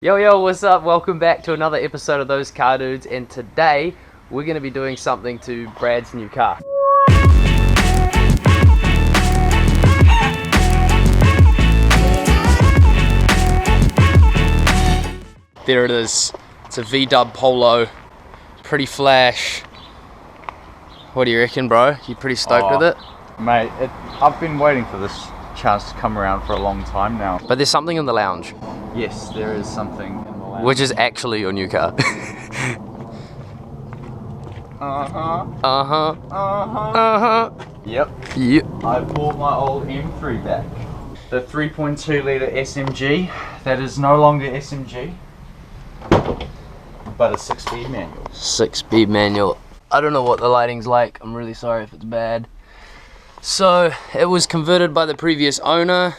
Yo, what's up? Welcome back to another episode of Those Car Dudes, and today we're going to be doing something to Brad's new car. There it is. It's a V-dub Polo. Pretty flash. What do you reckon, bro? You pretty stoked with it? Mate, I've been waiting for this chance to come around for a long time now. But there's something in the lounge. Yes, there is something in the lounge. Which is actually your new car. Yep. I bought my old M3 back. The 3.2 litre SMG. That is no longer SMG, but a 6-speed manual. 6-speed manual. I don't know what the lighting's like. I'm really sorry if it's bad. So it was converted by the previous owner.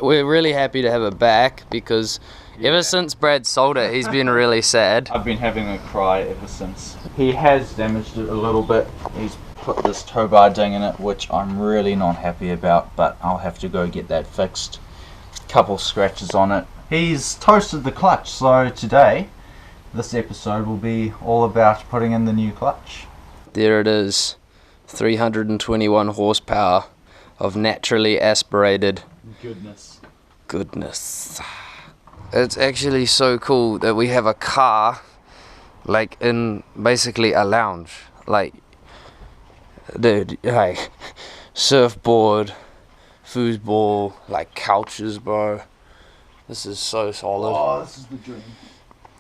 We're really happy to have it back because ever since Brad sold it, he's been really sad. I've been having a cry ever since. He has damaged it a little bit. He's put this tow bar ding in it, which I'm really not happy about, but I'll have to go get that fixed. Couple scratches on it. He's toasted the clutch, so today this episode will be all about putting in the new clutch. There it is. 321 horsepower of naturally aspirated goodness. It's actually so cool that we have a car like in basically a lounge. Like, dude, like surfboard, foosball, like couches, bro. This is so solid. Oh, this is the dream.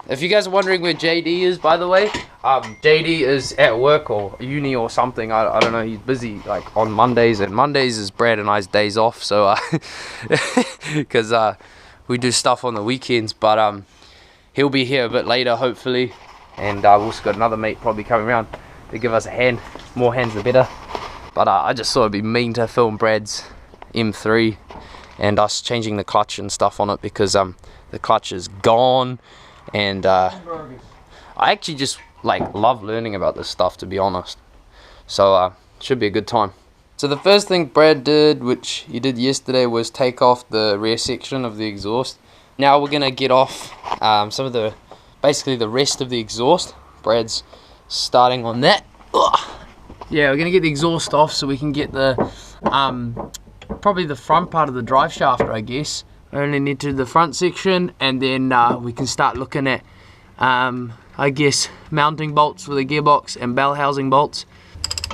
If you guys are wondering where JD is, by the way, JD is at work or uni or something. I don't know. He's busy like on Mondays, and Mondays is Brad and I's days off. So, because we do stuff on the weekends, but he'll be here a bit later, hopefully, and we've also got another mate probably coming around to give us a hand. More hands the better. But I just thought it'd be mean to film Brad's M3 and us changing the clutch and stuff on it because the clutch is gone. And I actually just like love learning about this stuff, to be honest. So should be a good time. So the first thing Brad did, which he did yesterday, was take off the rear section of the exhaust. Now we're gonna get off some of the, basically the rest of the exhaust. Brad's starting on that. Ugh. Yeah, we're gonna get the exhaust off so we can get the probably the front part of the drive shaft, I guess. I only need to do the front section, and then we can start looking at, I guess, mounting bolts for the gearbox and bell housing bolts.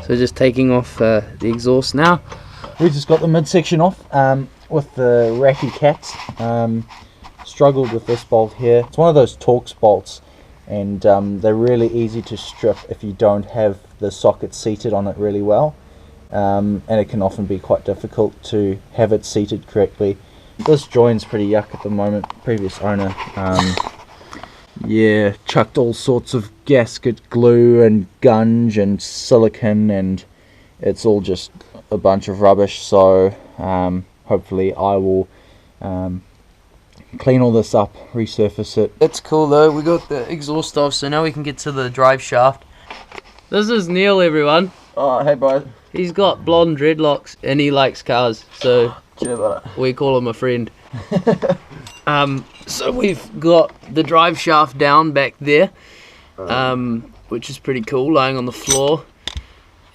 So just taking off the exhaust now. We just got the midsection off with the racky cats. Struggled with this bolt here. It's one of those Torx bolts, and they're really easy to strip if you don't have the socket seated on it really well. And it can often be quite difficult to have it seated correctly. This joint's pretty yuck at the moment. Previous owner, yeah, chucked all sorts of gasket glue and gunge and silicone, and it's all just a bunch of rubbish. So hopefully I will clean all this up, resurface it. It's cool though, we got the exhaust off, so now we can get to the drive shaft. This is Neil, everyone. Oh, hey bro. He's got blonde dreadlocks and he likes cars, so we call him a friend. So we've got the drive shaft down back there, which is pretty cool, lying on the floor.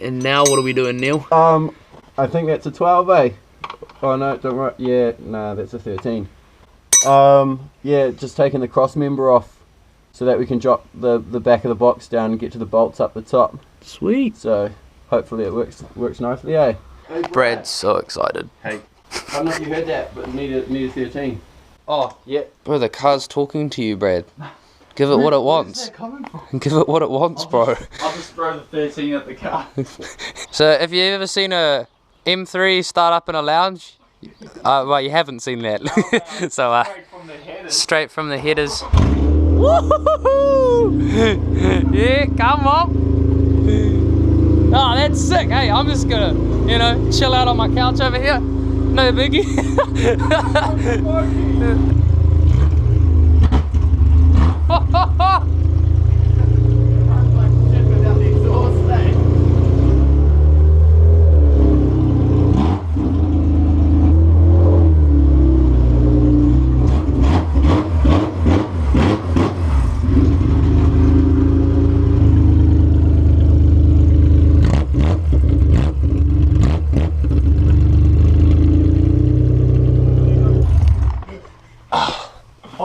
And now what are we doing, Neil? I think that's a 12A. Oh no, don't worry. Yeah, no, that's a 13. Yeah, just taking the cross member off so that we can drop the back of the box down and get to the bolts up the top. Sweet. So hopefully it works nicely, eh? Hey, Brad's so excited. Hey. I don't know if you heard that, but need a 13. Oh, yeah. Bro, the car's talking to you, Brad. Give it what it wants. Where's that coming from? Give it what it wants, bro. I'll just throw the 13 at the car. So, if you've ever seen a M3 start up in a lounge, well, you haven't seen that. No, so, straight from the headers. Straight from the headers. Woohoo! Yeah, come on. Oh, that's sick. Hey, I'm just gonna, chill out on my couch over here. No biggie.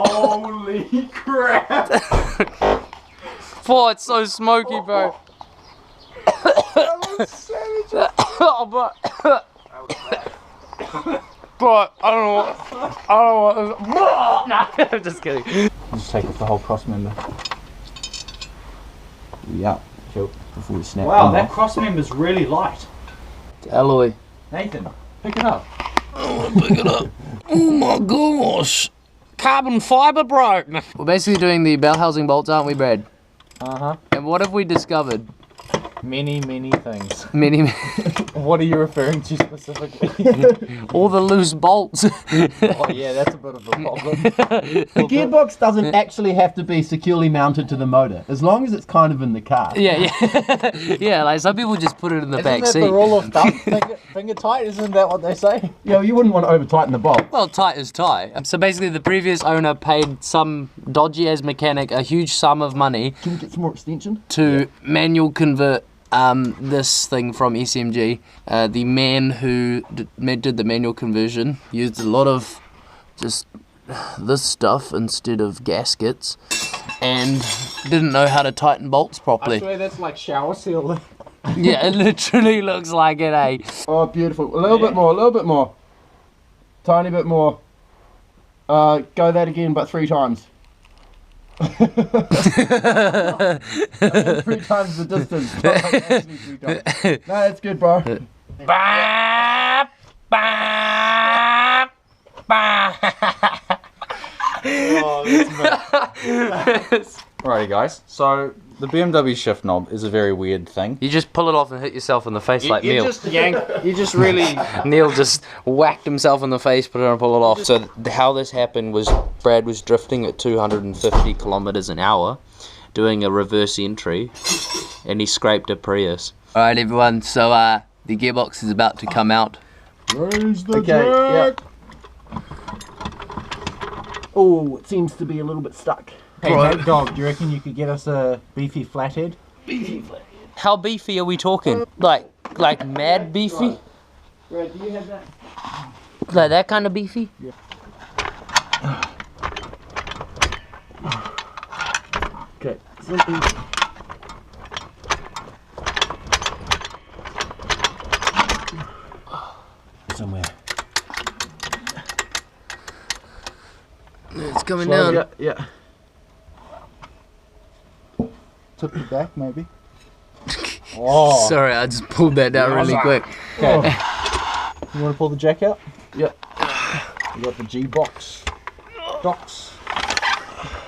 Holy crap! Oh, it's so smoky, bro. Oh, but I don't know what. Nah, I'm just kidding. Just take off the whole cross member. Yeah, cool. Before we snap. Wow, that cross member's really light. Alloy. Nathan, pick it up. Pick it up. Oh my gosh. Carbon fiber, bro. We're basically doing the bell housing bolts, aren't we, Brad? Uh-huh. And what have we discovered? Many things. Many. What are you referring to specifically? All the loose bolts. Oh yeah, that's a bit of a problem. The gearbox doesn't actually have to be securely mounted to the motor, as long as it's kind of in the car. Yeah. Yeah, like some people just put it in the back Isn't that seat. the rule of thumb? Finger tight, isn't that what they say? Yeah, you wouldn't want to over tighten the bolt. Well, tight is tight. So basically the previous owner paid some dodgy as mechanic a huge sum of money Can we get some more extension? to manual convert this thing from SMG. The man who did the manual conversion used a lot of just this stuff instead of gaskets and didn't know how to tighten bolts I properly. swear that's like shower seal. Yeah, it literally looks like it, eh? Oh, beautiful. A little bit more, a little bit more. Tiny bit more. Go that again, but 3 times. 3 times the distance. Not like actually 3 times. No, that's good, bro. Alrighty guys, so the BMW shift knob is a very weird thing. You just pull it off and hit yourself in the face like you Neil. just yank, you just really... Neil just whacked himself in the face, put it on and pull it off. So how this happened was Brad was drifting at 250 kilometers an hour, doing a reverse entry, and he scraped a Prius. Alright everyone, so the gearbox is about to come out. Raise the jack. Oh, it seems to be a little bit stuck. Hey, Mad Dog, do you reckon you could get us a beefy flathead? How beefy are we talking? Like mad beefy? Brad, do you have that? Like that kind of beefy? Yeah. Okay, something. Somewhere. It's coming Slow, down. Yeah. Tip it back, maybe. Oh. Sorry, I just pulled that down really quick. Okay. You want to pull the jack out? Yep. We got the gearbox. Docs.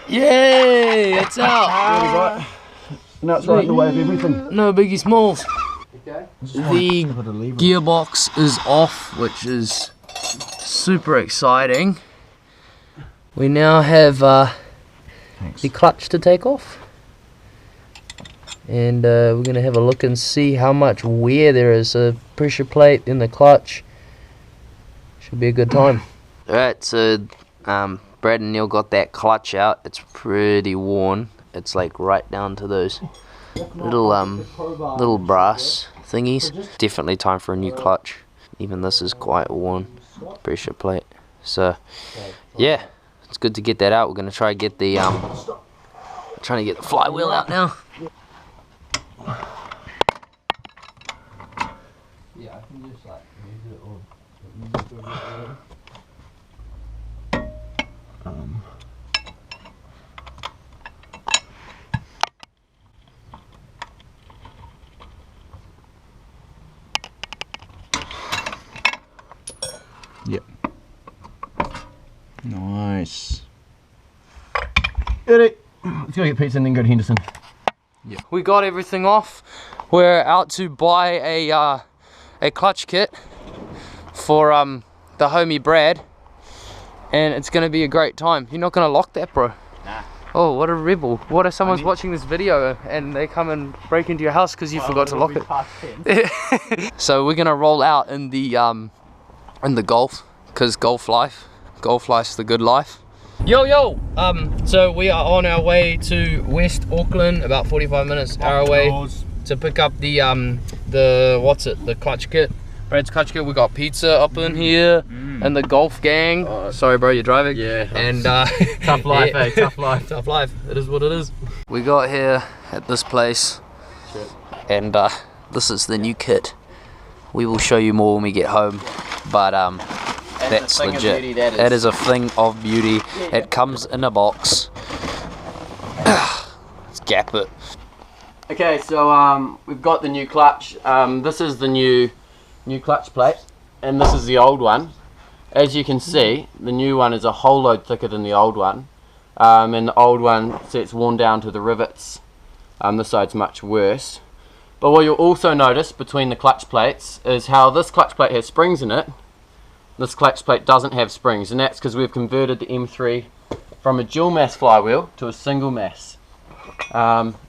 Yay! It's out. Right. Now it's right in the way of everything. No biggie smalls. Okay. The gearbox is off, which is super exciting. We now have the clutch to take off. And we're going to have a look and see how much wear there is. A pressure plate in the clutch. Should be a good time. Alright, so Brad and Neil got that clutch out. It's pretty worn. It's like right down to those little brass thingies. Definitely time for a new clutch. Even this is quite worn. Pressure plate. So yeah, it's good to get that out. We're going to try to get the trying to get the flywheel out now. Yeah, I can just like use it or use it for Yep. Nice. Get it. Let's go get pizza and then go to Henderson. Yeah. We got everything off. We're out to buy a clutch kit for the homie Brad, and it's gonna be a great time. You're not gonna lock that, bro? Nah. Oh, what a rebel! What if someone's watching this video and they come and break into your house because you forgot to lock it? So we're gonna roll out in the Golf, because golf life's the good life. Yo, so we are on our way to West Auckland, about 45 minutes our way, to pick up the clutch kit, Brad's clutch kit. We got pizza up in here, and the golf gang. Sorry bro, you're driving. Yeah. And Tough life, yeah. eh? Tough life. Tough life. It is what it is. We got here at this place, and this is the new kit. We will show you more when we get home, but that's legit. Beauty, that is a thing of beauty. Yeah. It comes in a box. Let's gap it. Okay, so we've got the new clutch. This is the new clutch plate, and this is the old one. As you can see, the new one is a whole load thicker than the old one, and the old one, see, it's worn down to the rivets. This side's much worse. But what you'll also notice between the clutch plates is how this clutch plate has springs in it. This clutch plate doesn't have springs, and that's because we've converted the M3 from a dual mass flywheel to a single mass.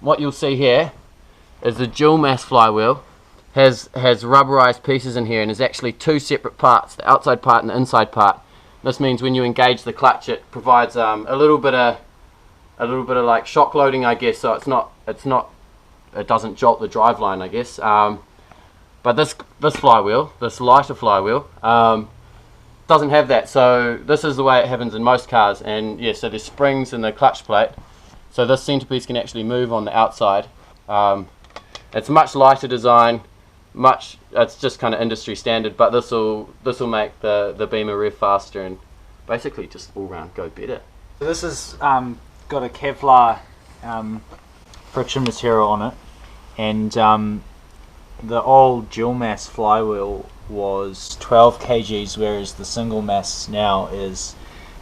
What you'll see here is the dual mass flywheel has rubberized pieces in here, and is actually two separate parts, the outside part and the inside part. This means when you engage the clutch, it provides a little bit of like shock loading, I guess. So it doesn't jolt the driveline, I guess. But this flywheel, this lighter flywheel, doesn't have that. So this is the way it happens in most cars. And yeah, so there's springs in the clutch plate. So this centerpiece can actually move on the outside. It's much lighter design, it's just kind of industry standard, but this will make the Beamer rev faster and basically just all round go better. So this has got a Kevlar friction material on it, and the old dual mass flywheel was 12 kgs, whereas the single mass now is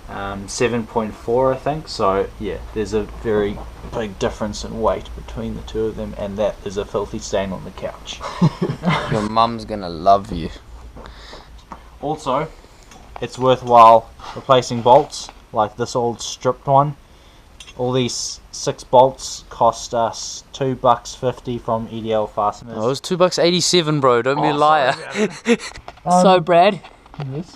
7.4, I think. So yeah, there's a very big difference in weight between the two of them, and that is a filthy stain on the couch. Your mum's gonna love you. Also, it's worthwhile replacing bolts like this old stripped one. All these 6 bolts cost us $2.50 from EDL Fasteners. Oh, it was $2.87, bro. Don't be a liar. So Brad, Yes.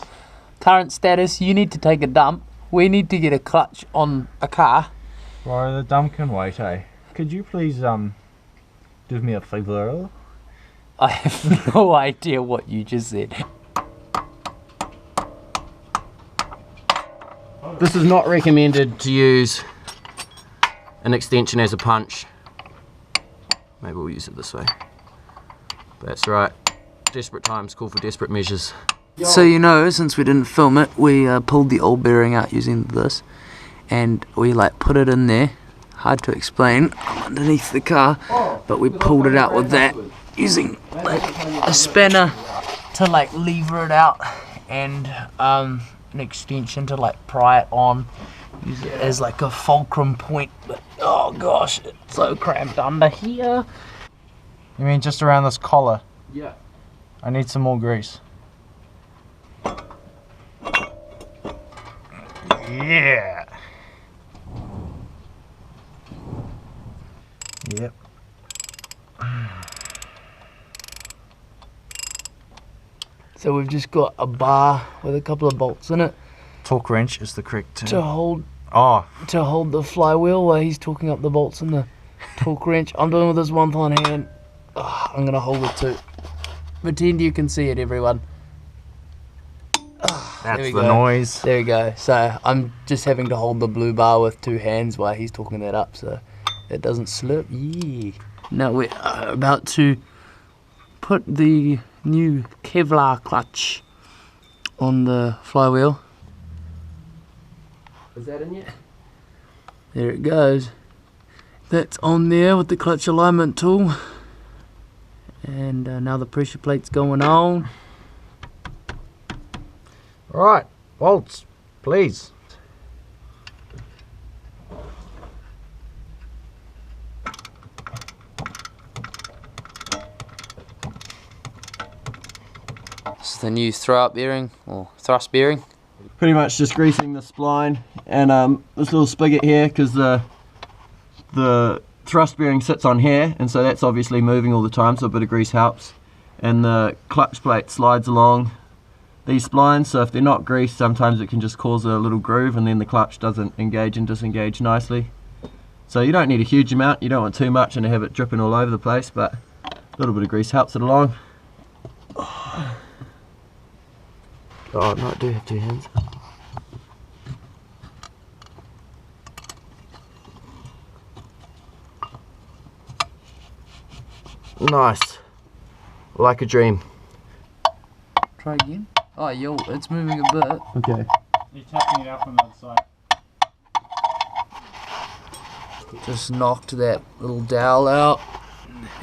current status, you need to take a dump. We need to get a clutch on a car. Bro, the dump can wait, eh? Could you please give me a favor? I have no idea what you just said. This is not recommended to use an extension as a punch. Maybe we'll use it this way. That's right. Desperate times call for desperate measures. So you know, since we didn't film it, we pulled the old bearing out using this, and we like put it in there. Hard to explain, underneath the car, but we pulled it out with that using like a spanner to like lever it out, and an extension to like pry it on. Use it as like a fulcrum point, but oh gosh, it's so cramped under here. You mean just around this collar? Yeah. I need some more grease. Yeah. Yep. So we've just got a bar with a couple of bolts in it Torque wrench is the correct term. to hold Oh, the flywheel while he's talking up the bolts in the torque wrench. I'm doing with this one hand. I'm gonna hold it too. Pretend you can see it, everyone. that's we the go. noise. There we go. So I'm just having to hold the blue bar with 2 hands while he's talking that up, so it doesn't slip. Yeah. Now we're about to put the new Kevlar clutch on the flywheel. Is that in yet? There it goes. That's on there with the clutch alignment tool. And now the pressure plate's going on. Right, bolts, please. This is the new throw-up bearing, or thrust bearing. Pretty much just greasing the spline and this little spigot here, because the thrust bearing sits on here, and so that's obviously moving all the time, so a bit of grease helps. And the clutch plate slides along these splines, so if they're not greased, sometimes it can just cause a little groove, and then the clutch doesn't engage and disengage nicely. So you don't need a huge amount, you don't want too much and to have it dripping all over the place, but a little bit of grease helps it along. Oh no, I do have two hands. Nice. Like a dream. Try again. Oh, yo, it's moving a bit. Okay. You're tapping it up on the other side. Just knocked that little dowel out,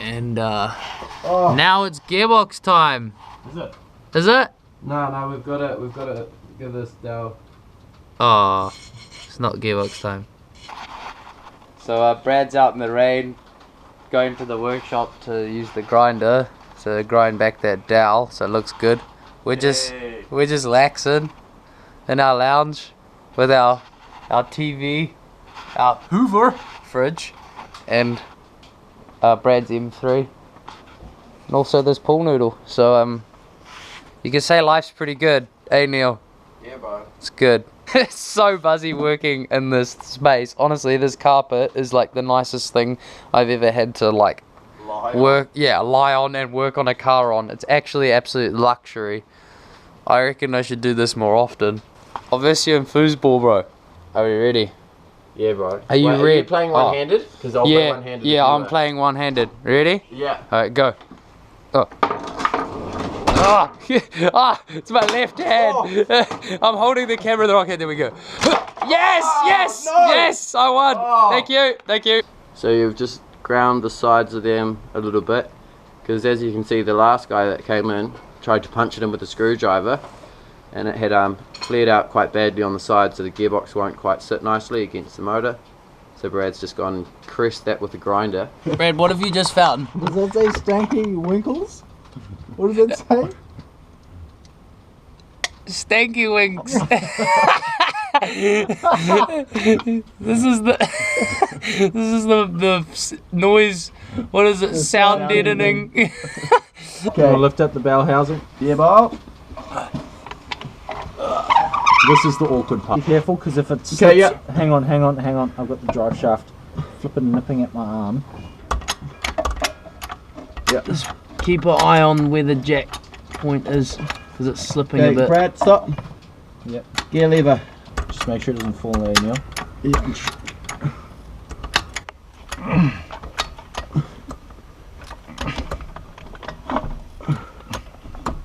and now it's gearbox time. Is it? Is it? No, we've got to give this down. Oh, it's not gearbox time. So Brad's out in the rain, going to the workshop to use the grinder to grind back that dowel, so it looks good. We're just laxing in our lounge with our TV, our Hoover fridge, and Brad's M3, and also this pool noodle. So you can say life's pretty good, eh Neil? Yeah, bro. It's good. It's so buzzy working in this space. Honestly, this carpet is like the nicest thing I've ever had to like lie on and work on a car on. It's actually absolute luxury. I reckon I should do this more often. Obviously in foosball, bro. Are we ready? Yeah, bro. Are you ready? Are you playing one-handed? Because I'll play Yeah, one-handed. yeah, I'm playing one-handed. Ready? Yeah. Alright, go. Oh. Ah, it's my left hand. I'm holding the camera in the wrong hand. There we go. Yes, yes, no. yes, I won. Thank you, thank you. So you've just ground the sides of them a little bit, because as you can see, the last guy that came in tried to punch it in with a screwdriver, and it had flared out quite badly on the side, so the gearbox won't quite sit nicely against the motor. So Brad's just gone and caressed that with the grinder. Brad, what have you just found? Does that say Stanky Winkles? What does that say? Stanky winks. This is the noise. What is it? Sound deadening. Okay, we'll lift up the bell housing. Yeah, Bob. This is the awkward part. Be careful, because if it slips, Okay, yeah. Hang on. I've got the drive shaft flipping nipping at my arm. Yeah. Just keep an eye on where the jack point is, because it's slipping a Okay, bit. Brad, stop. Yep. Gear lever. Just make sure it doesn't fall there, Neil. Yeah.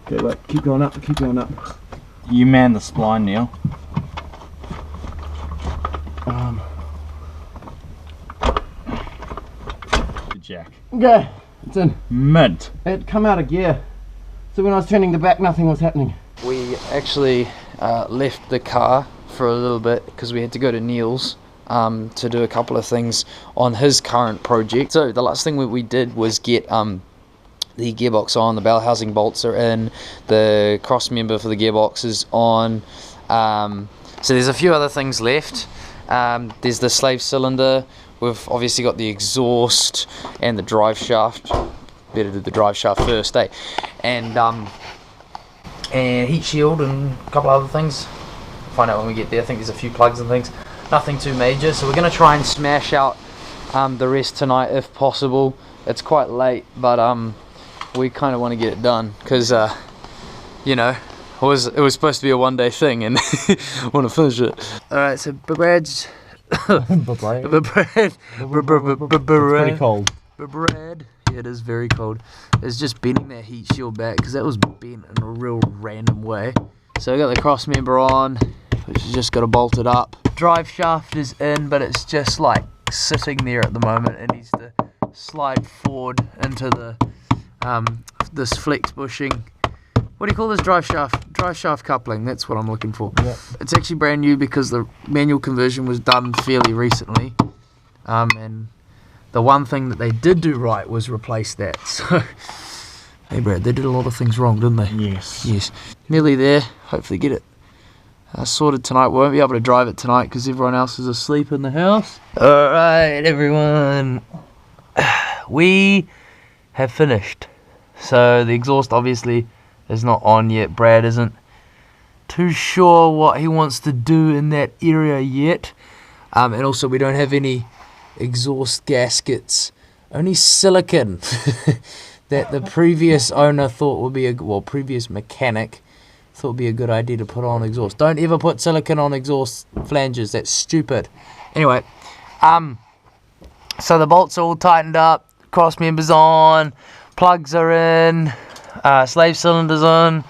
Okay, wait, keep going up, keep going up. You man the spline, Neil. The jack. Okay, it's in. Mint. It had come out of gear. So when I was turning the back, nothing was happening. We actually left the car for a little bit because we had to go to Neil's to do a couple of things on his current project. So the last thing we did was get the gearbox on, the bell housing bolts are in, the cross member for the gearbox is on. So there's a few other things left. There's the slave cylinder. We've obviously got the exhaust and the drive shaft. Better do the drive shaft first, eh? And heat shield and a couple other things. Find out when we get there. I think there's a few plugs and things. Nothing too major. So we're going to try and smash out the rest tonight if possible. It's quite late, but we kind of want to get it done because you know, it was supposed to be a one-day thing, and want to finish it. All right, so Brad's It's pretty cold. Brad, yeah, it is very cold. It's just bending that heat shield back because that was bent in a real random way. So I got the cross member on, which is just got to bolt it up. Drive shaft is in, but it's just like sitting there at the moment. It needs to slide forward into the this flex bushing. What do you call this drive shaft? Drive shaft coupling. That's what I'm looking for. Yep. It's actually brand new because the manual conversion was done fairly recently, and the one thing that they did do right was replace that. So, hey Brad, they did a lot of things wrong, didn't they? Yes. Yes. Nearly there. Hopefully get it sorted tonight. We won't be able to drive it tonight because everyone else is asleep in the house. Alright, everyone. We have finished. So the exhaust obviously is not on yet. Brad isn't too sure what he wants to do in that area yet. And also we don't have any exhaust gaskets. Only silicon that the previous owner thought would be previous mechanic thought it'd be a good idea to put on exhaust. Don't ever put silicone on exhaust flanges. That's stupid. Anyway, so the bolts are all tightened up, cross members on, plugs are in, slave cylinders on,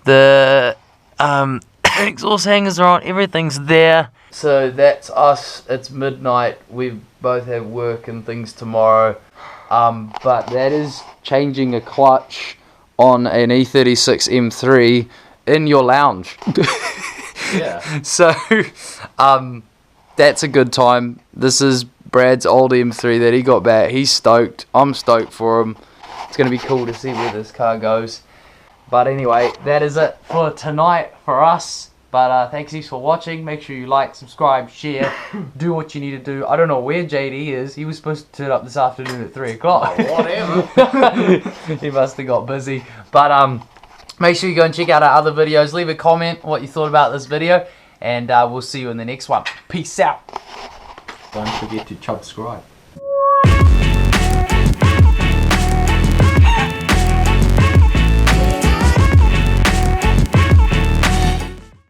the exhaust hangers are on, everything's there. So that's us. It's midnight. We both have work and things tomorrow. But that is changing a clutch on an E36 M3 in your lounge. Yeah. So, that's a good time. This is Brad's old M3 that he got back. He's stoked. I'm stoked for him. It's going to be cool to see where this car goes. But anyway, that is it for tonight for us. But thanks heaps for watching. Make sure you like, subscribe, share, do what you need to do. I don't know where JD is. He was supposed to turn up this afternoon at 3 o'clock. Oh, whatever. He must have got busy. But make sure you go and check out our other videos. Leave a comment what you thought about this video. And we'll see you in the next one. Peace out. Don't forget to subscribe.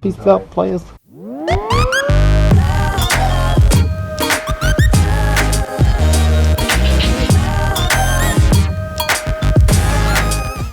Peace out, players.